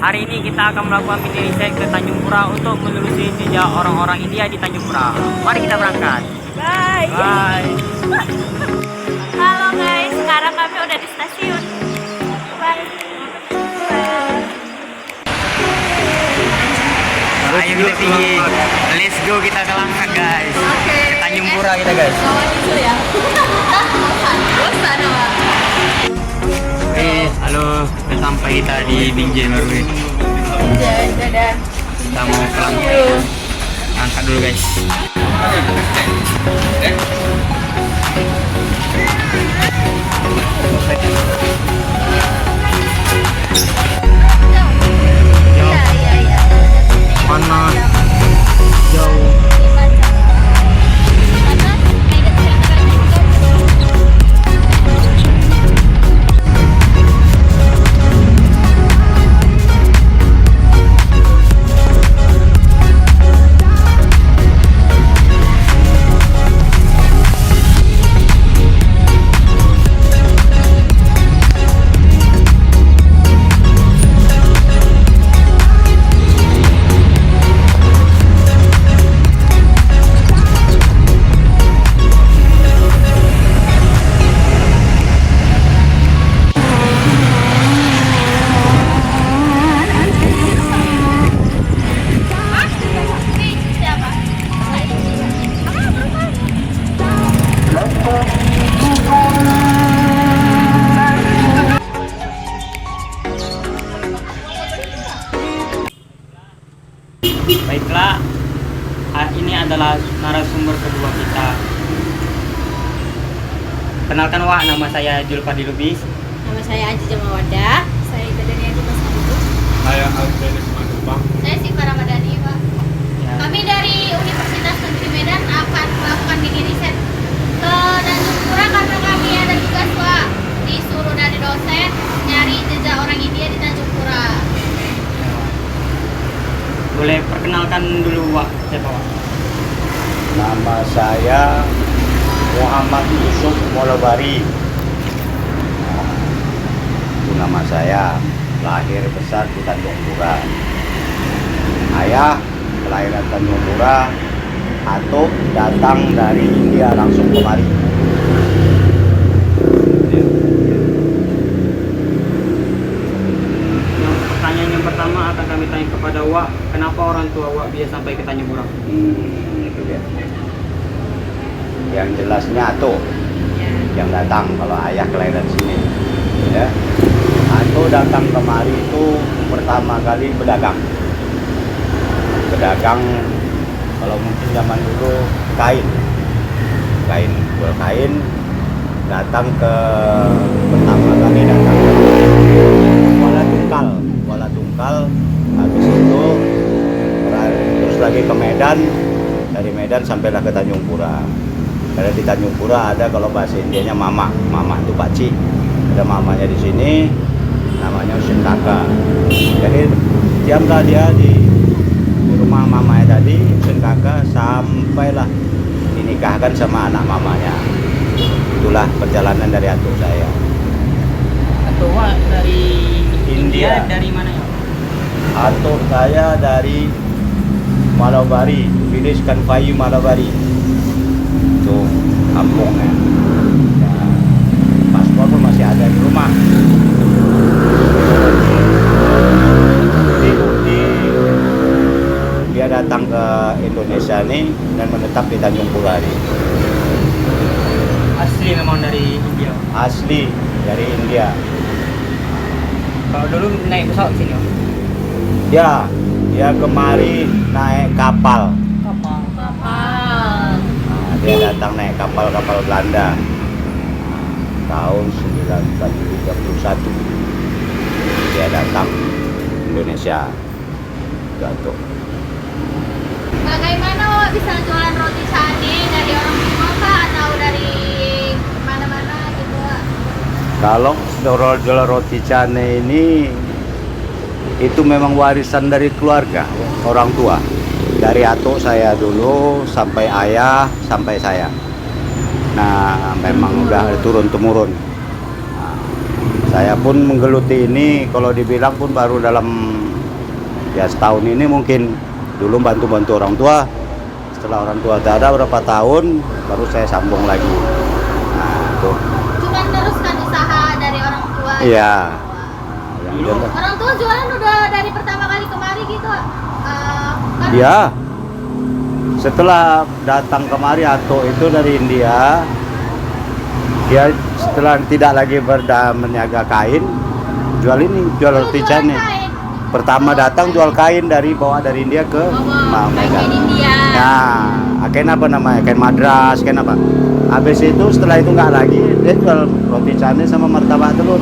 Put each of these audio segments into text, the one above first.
Hari ini kita akan melakukan mini riset ke Tanjung Pura untuk menelusuri jejak orang-orang India di Tanjung Pura. Mari kita berangkat. Bye. Bye. Halo guys, sekarang kami udah di stasiun. Bye. Ayo kita pergi. Let's go, kita ke langkah guys. Oke. Ke Tanjung Pura kita guys. Bawa tisu ya. Bosan apa? Halo, udah sampai kita di Binjai baru nih. Dadah. Kita mau ke langkah. Angkat dulu guys. Iya. Mana? Jauh. Baiklah, ini adalah narasumber kedua kita. Kenalkan Wak, nama saya Julfadi Lubis. Nama saya Aji Jamawada. Saya Gadania di Mas Abu. Saya Alvenis Manubang. Saya Siva Ramadhani, Pak. Ya. Kami dari Universitas Negeri Medan akan melakukan mini riset ke Tanjung Pura karena kami ada tugas, Pak. Disuruh dari dosen nyari jejak orang India di Tanjung Pura. Boleh perkenalkan dulu Wak, siapa Wak? Nama saya Muhammad Yusuf Molobari. Itu nama saya. Lahir besar di Tanjung Pura. Ayah kelahiran Tanjung Pura, atau datang dari India langsung kemari. Pertanyaan yang pertama akan kami tanya kepada Wak, kenapa orang tua Wak bisa sampai ke Tanjung Pura? Itu dia. Yang jelasnya Ato yang datang kalau ayah kelahiran sini. Ya. Ato datang kemari itu pertama kali berdagang. Berdagang kalau mungkin zaman dulu kain, jual kain. Datang ke pertama kali datang ke Kuala Tungkal, habis itu terus lagi ke Medan, dari Medan sampailah ke Tanjung Pura. Karena di Tanjung Pura ada, kalau bahasa Indianya mama itu pakcik, ada mamanya di sini, namanya Usin Kakak. Jadi diamlah dia di rumah mamanya tadi, Usin Kakak, sampailah dinikahkan sama anak mamanya. Itulah perjalanan dari atuk saya. Atau Wak dari India. dari mana ya? Atuk saya dari Malabari, Village Kanfayu Malabari. Itu kampungnya. Ya, paspor pun masih ada di rumah. Bukti dia datang ke Indonesia nih dan menetap di Tanjung Pura nih. Asli memang dari India. Asli dari India. Kalau dulu naik pesawat ke sini Wak? Ya, dia kemari naik kapal. Kapal. Nah, dia datang naik kapal Belanda tahun 1931. Dia datang Indonesia. Jatuh. Bagaimana Wak bisa jualan roti canai dari orang tua Kak, atau dari mana-mana gitu Wak? Kalau jual roti canai ini itu memang warisan dari keluarga, orang tua. Dari atuk saya dulu sampai ayah sampai saya. Nah, memang udah turun temurun. Nah, saya pun menggeluti ini kalau dibilang pun baru dalam Ya setahun ini mungkin dulu bantu-bantu orang tua. Setelah orang tua tak ada berapa tahun, baru saya sambung lagi. Nah itu. Cuma teruskan usaha dari orang tua. Iya. Yang jelas. Orang tua jualan udah dari pertama kali kemari gitu. Kan? Iya. Setelah datang kemari Ato itu dari India, dia setelah tidak lagi meniaga kain, jual ini, jual roti canai. Pertama datang jual kain bawa dari India ke Medan. India. Nah, kain apa namanya? Kain madras, kain apa? Habis itu setelah itu nggak lagi, dia jual roti canai sama martabak telur.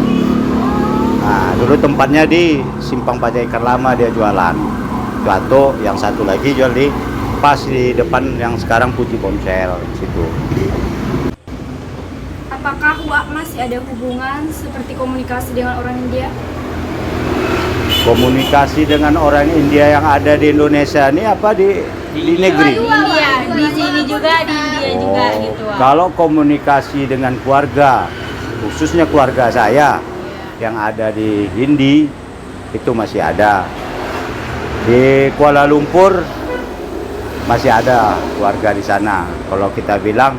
Nah, dulu tempatnya di Simpang Pajai Ikan Lama dia jualan. Ato, yang satu lagi jual di pas di depan yang sekarang Puji Ponsel situ. Apakah Wak masih ada hubungan seperti komunikasi dengan orang India? Komunikasi dengan orang India yang ada di Indonesia ini apa di negeri? Di India, di sini juga, di India juga gitu. Wak. Kalau komunikasi dengan keluarga, khususnya keluarga saya yang ada di Hindi itu masih ada. Di Kuala Lumpur masih ada keluarga di sana. Kalau kita bilang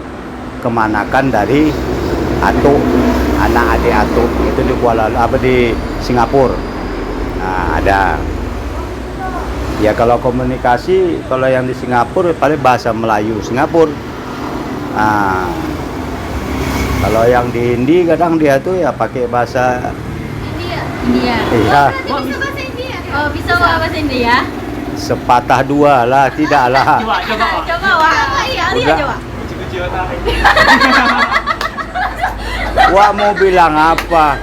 kemanakan dari Ato, anak adik Ato itu di di Singapura. Nah, ada. Ya kalau komunikasi, kalau yang di Singapura paling bahasa Melayu Singapura. Nah, kalau yang di Hindi kadang dia tuh ya pakai bahasa India. Iya. Oh, bisa bahasa India. Oh, bisa Wak bahasa India? Sepatah dua lah, tidaklah. Coba Wak, Iya, Udah. coba. Wah mau bilang apa?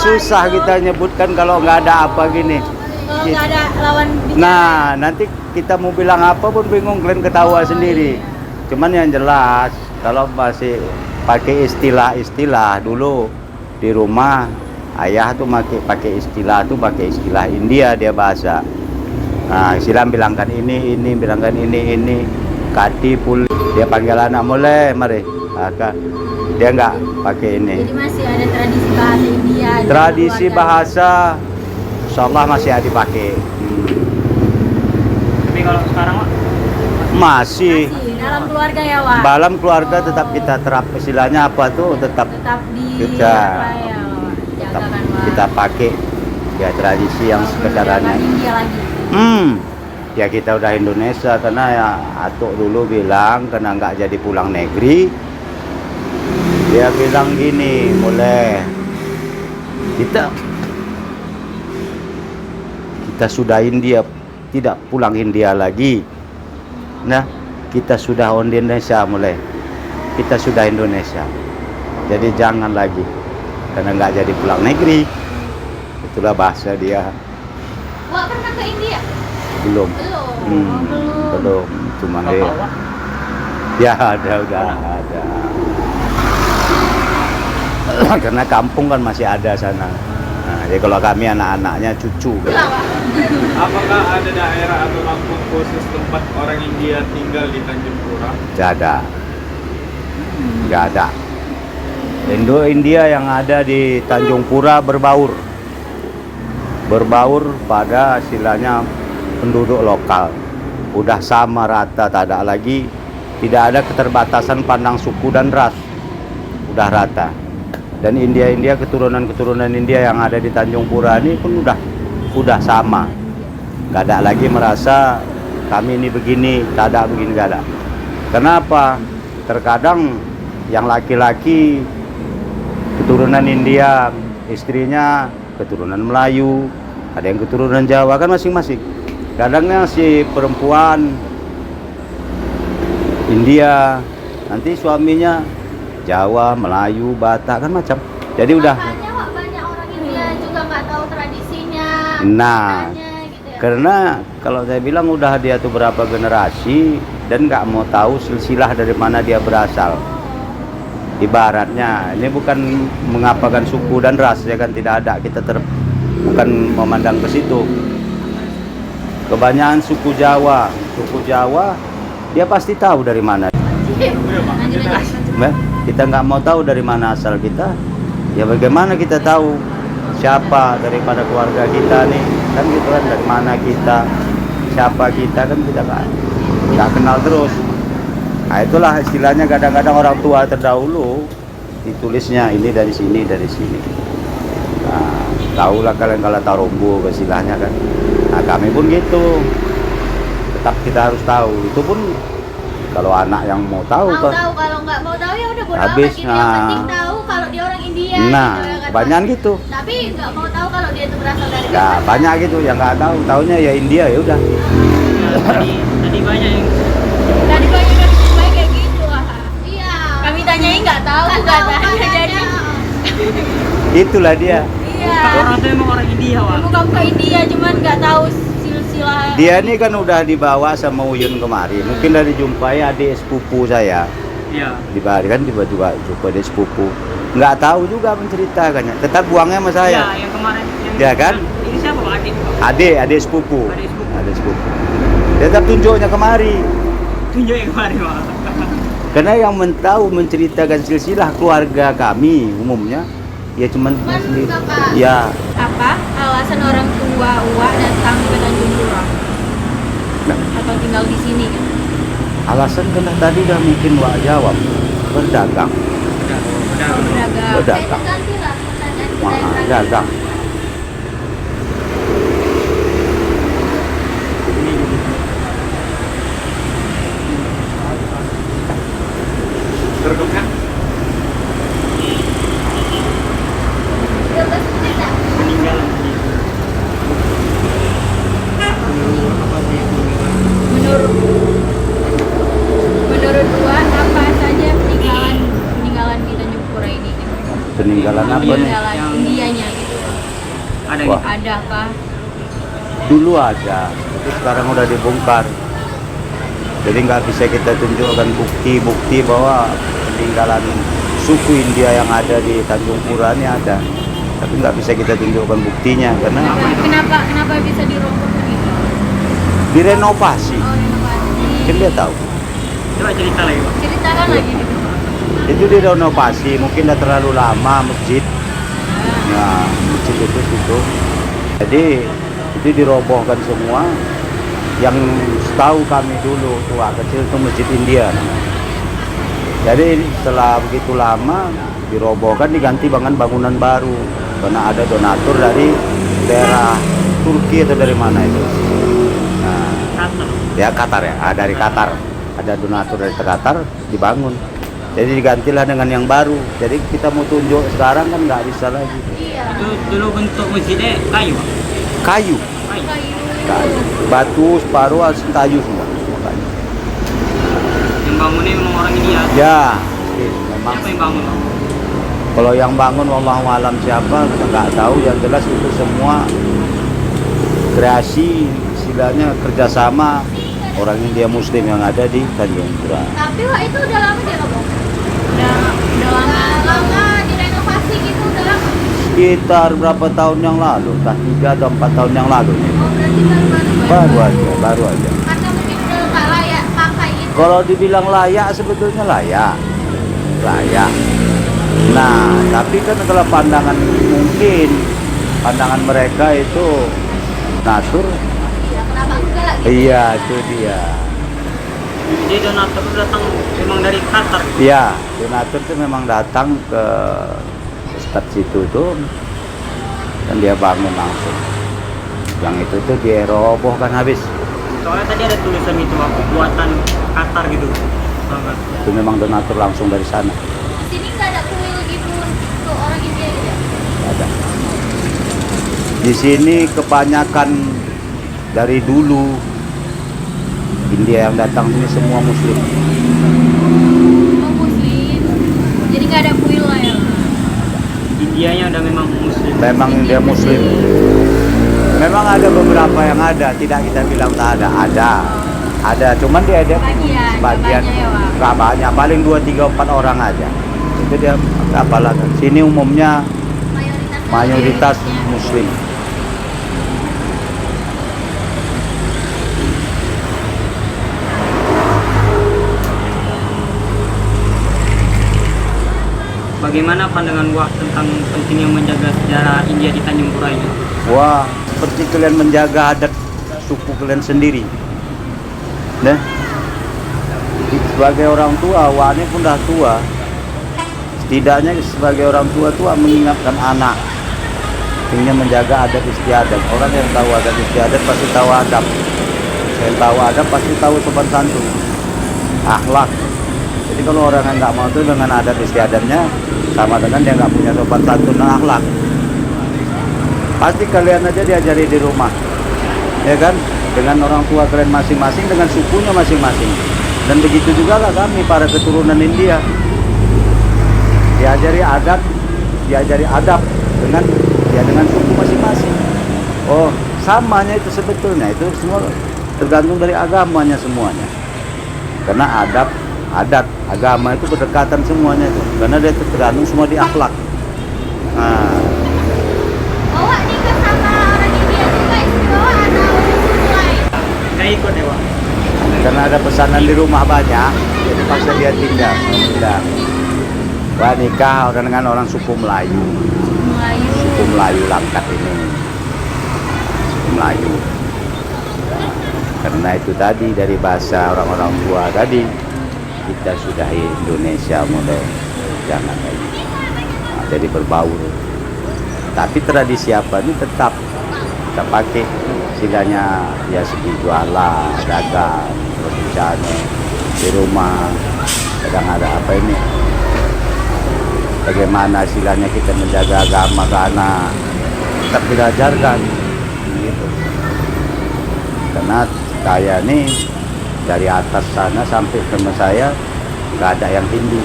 Susah kita nyebutkan kalau nggak ada apa gini. Oh, nggak ada lawan bicara. Nah, nanti kita mau bilang apa pun bingung, kalian ketawa sendiri. Cuman yang jelas, kalau masih pakai istilah-istilah dulu di rumah, ayah tuh pakai istilah India dia bahasa. Nah, silam bilangkan ini, bilangkan ini, kati pul, dia panggil anak mulai, mari. Dia nggak pakai ini. Jadi masih ada tradisi bahasa India. di Tradisi keluarga. bahasa, insyaallah masih ada dipakai. Tapi kalau sekarang Wak, Masih. Masih dalam keluarga ya Wak. Dalam keluarga tetap kita terap istilahnya apa tuh tetap di Kita- apa ya Wak? tetap Jagakan Wak. kita pakai ya tradisi yang sekedarannya. India lagi. Ya kita udah Indonesia karena ya Atuk dulu bilang karena nggak jadi pulang negeri, dia bilang gini, mulai kita sudah India, tidak pulang India lagi. Nah, kita sudah on Indonesia mulai. Kita sudah Indonesia. Jadi jangan lagi karena nggak jadi pulang negeri. Itulah bahasa dia. Wak pernah ke India? Belum. Belum. Cuma Bapak dia. Wak, Ya udah ada. Karena kampung kan masih ada sana. Nah, jadi kalau kami anak-anaknya cucu. Apakah ada daerah atau kampung khusus tempat orang India tinggal di Tanjung Pura? Nggak ada. India yang ada di Tanjung Pura berbaur pada istilahnya penduduk lokal. Udah sama rata, tak ada lagi, tidak ada keterbatasan pandang suku dan ras. Udah rata. Dan India keturunan India yang ada di Tanjung Pura ini pun udah sama. Nggak ada lagi merasa kami ini begini, tak ada begini, nggak ada. Kenapa? Terkadang yang laki-laki keturunan India, istrinya keturunan Melayu, ada yang keturunan Jawa, kan masing-masing. Kadangnya si perempuan India, nanti suaminya Jawa, Melayu, Batak, kan macam. Jadi udah. Makanya Wak, banyak orang India juga nggak tahu tradisinya. Nah, gitu ya. karena kalau saya bilang udah dia tuh berapa generasi dan nggak mau tahu silsilah dari mana dia berasal. Ibaratnya ini bukan mengapakan suku dan ras, ya kan, tidak ada, kita bukan memandang ke situ. Kebanyakan suku Jawa dia pasti tahu dari mana. Kita nggak mau tahu dari mana asal kita, ya bagaimana kita tahu siapa daripada keluarga kita nih, kan gitu kan, dari mana kita, siapa kita, kan kita nggak kenal terus. Nah itulah istilahnya kadang-kadang orang tua terdahulu ditulisnya ini dari sini, dari sini. Nah, tahulah kalian kalau tarumbu istilahnya kan. Nah kami pun gitu, tetap kita harus tahu. Itu pun kalau anak yang mau tahu Mau kan. tahu, kalau nggak mau tahu ya udah bodo Habis, amat gitu. Yang penting tahu kalau dia orang India Nah, gitu ya kan, banyak Pak. gitu. Tapi nggak mau tahu kalau dia itu berasal dari Ya mana. banyak gitu yang nggak tahu, taunya ya India ya udah. Ya, tadi banyak yang Tadi banyak yang baik kayak gitu. Iya. Kami tanyain nggak tahu Nggak tahu katanya jadi. Itulah dia. Iya. orang tuh emang orang India, Wak. Muka-muka India cuman nggak tahu silsilah. Dia ini kan udah dibawa sama Uyun kemarin. Mungkin dari jumpai adik sepupu saya Iya. di Bali kan, tiba-tiba jumpa adik sepupu. Nggak tahu juga menceritakannya. Tetap buangnya sama Ya, saya. yang kemarin Ya kan? Ini siapa, Pak? Adik. Adik sepupu. Adik sepupu. Adik sepupu. Dia tetap tunjuknya kemari. Tunjuk yang kemarin, Pak. Karena yang tahu menceritakan silsilah keluarga kami umumnya ya cuman Cuman sendiri. Bapak. Ya, Apa alasan orang tua Uwa datang ke Tanjung Pura nah, atau tinggal di sini kan? alasan karena tadi udah mungkin Wak jawab, berdagang. Udah. Berdagang. Berdagang. Saya ganti lah pertanyaan kita yang Wah, tadi. dagang. Tergup kan? 12 menit lah. Meninggal. Menurut Uwa apa saja peninggalan di Tanjung Pura ini? Peninggalan apa nih? Peninggalan Indianya gitu. Ada Wah. gitu. Adakah? Dulu ada, tapi sekarang udah dibongkar. Jadi nggak bisa kita tunjukkan bukti-bukti bahwa peninggalan suku India yang ada di Tanjung Pura ini ada. Tapi nggak bisa kita tunjukkan buktinya karena Kenapa bisa dirobohkan itu? direnovasi. Oh, renovasi. Mungkin dia tahu. Coba cerita lagi, Pak. Ceritakan lagi gitu. Itu direnovasi, mungkin udah terlalu lama masjid. Nah, masjid itu situ. Jadi itu dirobohkan semua. Yang tahu kami dulu tua kecil itu masjid India namanya. Jadi setelah begitu lama dirobohkan, diganti dengan bangunan baru karena ada donatur dari daerah Turki atau dari mana itu. Nah, Qatar. ya Qatar ya, dari Qatar ada donatur dari Qatar dibangun. Jadi digantilah dengan yang baru. Jadi kita mau tunjuk sekarang kan nggak bisa lagi. Iya. Itu dulu bentuk masjidnya kayu, Pak. Kayu, Kayu. kayu, batu separuh harus kayu semua kayu. Yang bangunnya memang orang India. Ya, memang. Siapa yang bangun, Pak? Kalau yang bangun wallahu alam siapa kita nggak tahu. Yang jelas itu semua kreasi, istilahnya kerjasama orang India Muslim yang ada di Tanjung Pura. Tapi Wak itu udah lama dia roboh. Udah lama. Lama direnovasi gitu udah lama. Sekitar berapa tahun yang lalu, entah 3 atau 4 tahun yang lalu. Oh berarti baru-baru. Baru aja. Karena mungkin udah nggak layak pakai itu. Kalau dibilang layak, sebetulnya layak. Nah, tapi kan kalau pandangan mungkin pandangan mereka itu natur. Iya, kenapa enggak lagi? Iya, itu dia. Jadi donatur itu datang memang dari Qatar. Iya, donatur itu memang datang ke Ustadz situ tuh dan dia bangun langsung. Yang itu tuh dirobohkan habis. Soalnya tadi ada tulisan itu, Pak, buatan Qatar gitu. Tahu nggak? Itu memang donatur langsung dari sana. Di sini nggak ada kuil gitu untuk orang India gitu. Ada. Di sini kebanyakan dari dulu India yang datang sini semua Muslim. Oh, Muslim. Jadi nggak ada kuil lah ya. Indianya udah memang muslim. Memang dia Muslim. Memang ada beberapa yang ada, tidak kita bilang tak ada. Ada, cuman dia ada Sebagian, sebagian, nggak banyak ya, Wak? nggak banyak, paling 2, 3, 4 orang aja. Itu dia apalah. Sini umumnya mayoritas Muslim. Bagaimana pandangan Wak tentang pentingnya menjaga sejarah India di Tanjung Pura ini? Wah, seperti kalian menjaga adat suku kalian sendiri. Nah, sebagai orang tua, Wak ini pun dah tua. Setidaknya sebagai orang tua mengingatkan anak, ingin menjaga adat istiadat. Orang yang tahu adat istiadat pasti tahu adab. Yang tahu adab pasti tahu sopan santun, akhlak. Jadi kalau orang yang nggak mau itu dengan adat istiadatnya, sama dengan dia nggak punya sopan santun dan akhlak. Pasti kalian aja diajari di rumah, ya kan? Dengan orang tua kalian masing-masing, dengan sukunya masing-masing. Dan begitu juga lah kami para keturunan India, diajari adat, diajari adab dengan suku masing-masing. Oh, samanya itu sebetulnya itu semua tergantung dari agamanya semuanya. Karena adat, agama itu berdekatan semuanya itu. Karena dia tergantung semua di akhlak. Nah, Wak nikah sama orang India juga istimewa atau suku lain? Saya ikut ya, Wak. karena ada pesanan di rumah banyak, jadi paksa dia tinggal. Wah, nikah dengan orang suku Melayu. Suku Melayu Langkat ini. Suku Melayu. Karena itu tadi dari bahasa orang-orang tua tadi, kita sudahi Indonesia mulai jangan lagi. Nah, jadi berbaur. Tapi tradisi apa ini tetap kita pakai, silanya ya segi jualan, dagang, pekerjaannya di rumah. Kadang ada apa ini? Bagaimana silanya kita menjaga agama ke anak, tetap diajarkan gitu. Karena saya nih dari atas sana sampai ke saya nggak ada yang Hindu,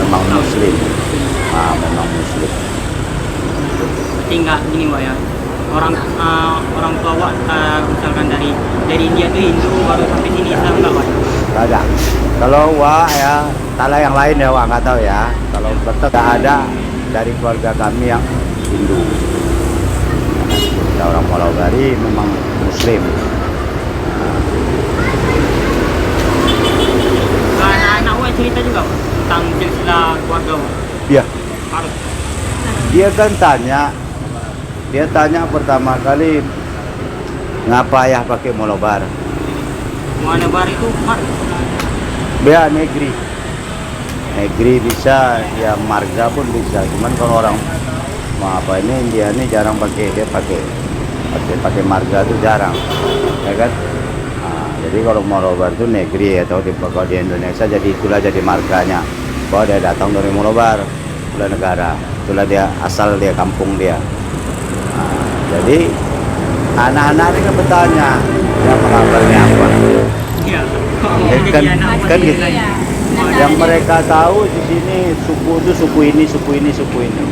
memang Muslim. Memang Muslim. Berarti nggak gini, Wak ya. Orang tua Wak misalkan dari India tuh Hindu baru sampai sini Islam nggak, Wak? Nggak ada. Kalau Wak ya, tala yang lain ya Wak nggak tahu ya. Kalau betul nggak ada dari keluarga kami yang Hindu. Kita orang Malawari memang Muslim. Anak-anak Wak cerita juga, Wak, tentang silsilah keluarga Wak. Iya. Harus. Dia tanya pertama kali, ngapa ayah pakai molobar? Molobar itu harus. Bea negeri bisa, ya marga pun bisa. Cuman kalau orang India ini jarang pakai, dia pakai marga itu jarang, ya kan? Nah, jadi kalau molobar itu negeri atau di Indonesia, jadi itulah jadi marganya bahwa dia datang dari Molobar, itulah negara, itulah dia asal dia kampung dia. Nah, jadi anak-anak ini kan bertanya, ya kabarnya apa? Iya. Kan gitu. Yang mereka tahu di sini suku itu suku ini.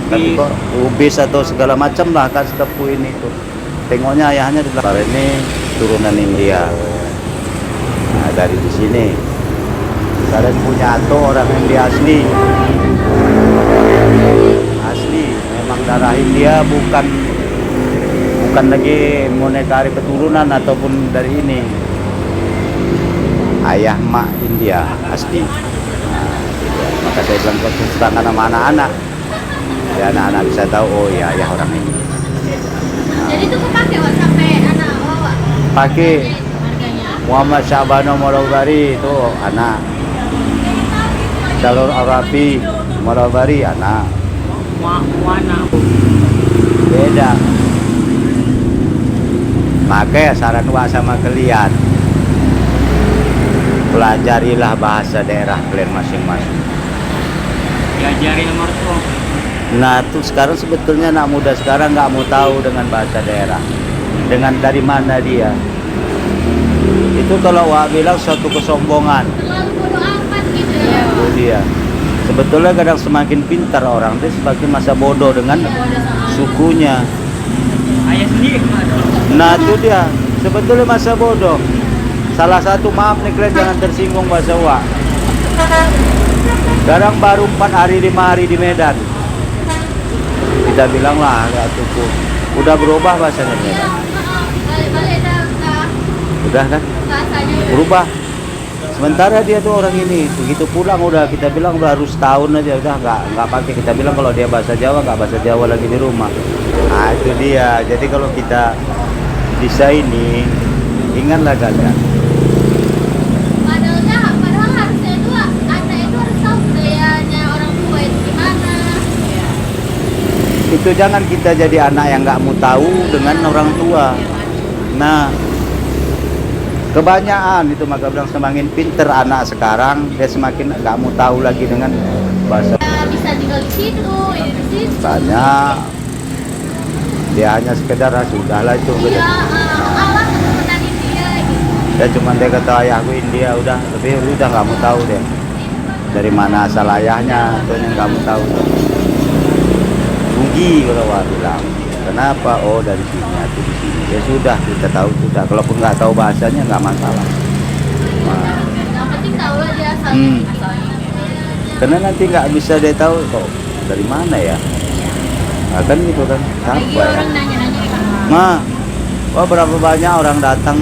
Tapi kok ubis atau segala macam lah kan suku ini tuh. Tengoknya ayahnya di belakang ini turunan India. Nah, dari di sini. Kalian punya atau orang India asli. Memang darah India bukan lagi monetari keturunan ataupun dari ini. Ayah mak India asli. Nah, maka saya bilang terus terangkan sama anak-anak, ya anak-anak bisa tahu, oh ya ayah orang ini. Jadi itu kepake Wak sampai anak Wak? Pakai Harganya? Muhammad Syabano Malawari itu anak, Jalur Arabi Malawari anak, Wana. beda. Makanya saran Wak sama kalian, pelajarilah bahasa daerah kalian masing-masing. Diajari nomor tuh. Nah tuh sekarang sebetulnya anak muda sekarang nggak mau tahu dengan bahasa daerah, dengan dari mana dia. Itu kalau Wak bilang suatu kesombongan. Terlalu bodo amat gitu ya. Itu dia. Sebetulnya kadang semakin pintar orang itu semakin masa bodoh dengan sukunya. Ayah sendiri kemana? Nah itu dia. Sebetulnya masa bodoh. Salah satu, maaf nih kalian jangan tersinggung bahasa Wak. Sekarang baru 4 hari 5 hari di Medan. Kita bilang lah ya cukup. Udah berubah bahasanya Medan. Balik-balik dah. Udah kan? Bahasanya udah. Berubah. Sementara dia tuh orang ini begitu pulang udah kita bilang baru setahun aja udah nggak pakai, kita bilang kalau dia bahasa Jawa nggak bahasa Jawa lagi di rumah. Nah itu dia. Jadi kalau kita bisa ini ingatlah kalian. Padahal harusnya itu anak itu harus tahu budayanya orang tua itu gimana. Itu jangan kita jadi anak yang nggak mau tahu dengan orang tua. Nah kebanyakan itu maka bilang semakin pinter anak sekarang dia semakin nggak mau tahu lagi dengan bahasa. Bisa tinggal di situ, ini di situ. Banyak dia hanya sekedar sudahlah itu Iya, Allah keturunan India gitu. dia cuma dia kata ayahku India udah, tapi udah nggak mau tahu deh dari mana asal ayahnya, itu yang nggak mau tahu. Rugi kalau wah bilang kenapa, oh dari sini atau di sini, ya sudah kita tahu sudah, kalaupun nggak tahu bahasanya nggak masalah. Nah, Yang penting tahu aja asalnya. karena nanti nggak bisa dia tahu kok dari mana ya. Nah, kan gitu kan Lagi apa ya. orang nanya-nanya kan. Nah, wah berapa banyak orang datang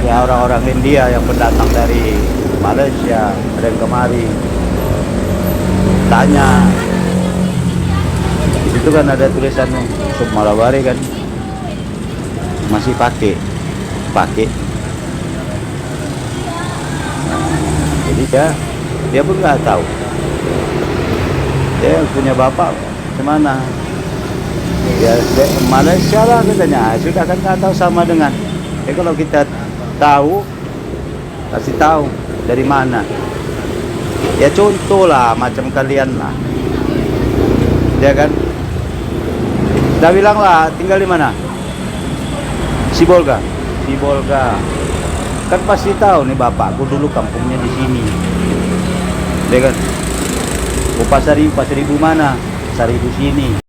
ya, orang-orang India yang pendatang dari Malaysia ada yang kemari tanya, di situ kan ada tulisan sup Malabari kan masih pakai. Nah, jadi dia pun nggak tahu dia punya bapak kemana. Ya Malaysia lah katanya, sudah kan nggak tahu sama dengan. Kalau kita tahu, kasih tahu dari mana. Ya contoh lah macam kalian lah, ya kan. Udah bilang lah tinggal di mana? Sibolga. Kan pasti tahu nih bapakku dulu kampungnya di sini, ya kan. Pasar Ibu mana? Pasar Ibu sini.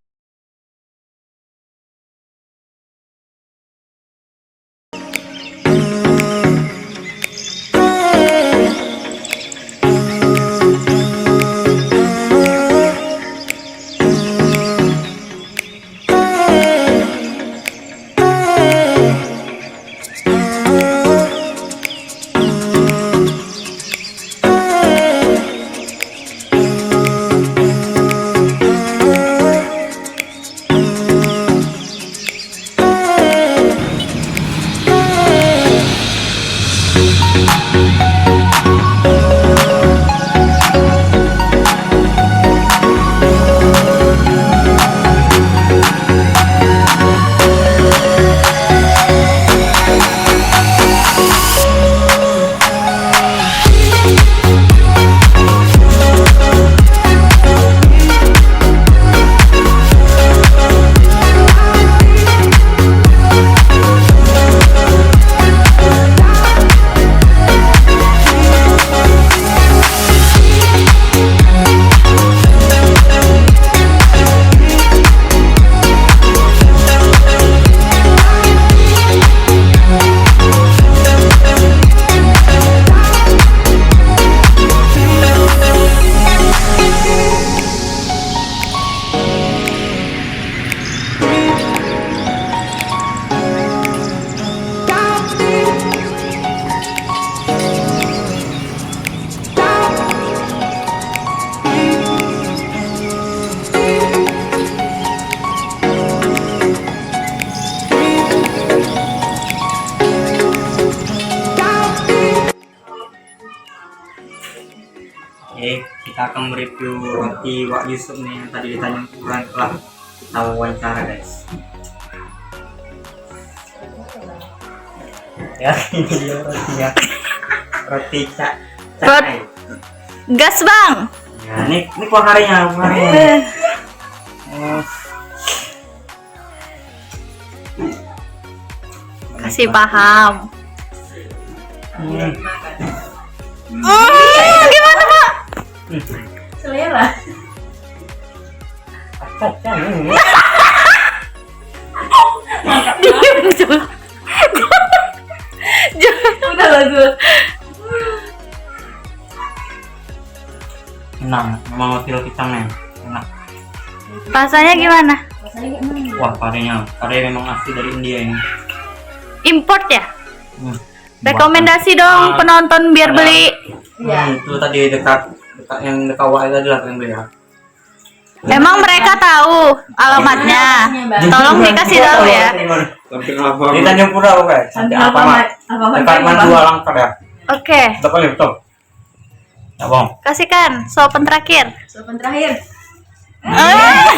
Kita akan mereview roti Wak Yusuf nih yang tadi ditanya kurang telah kita wawancara guys. Ya ini dia rotinya, roti cak. Gas bang. Ya ini kuah karinya. Kasih paham. Gimana pak? Selera. Diam coba. Udah lah gue. Enak, memang roti pisangnya enak. Rasanya gimana? Wah karinya memang asli dari India ini. Import ya? Rekomendasi dong penonton biar beli. Itu tadi dekat yang dekat Wai tadi lah yang beli ya. Emang mereka tahu alamatnya. Tolong dikasih tahu ya. Samping apa? Di Tanjung Pura bukan? Sampai Alfamart. Dekat Mandua Langkar ya. Oke, Betul kali betul. Ya bang. kasihkan sopen terakhir. Sopan terakhir. Ah.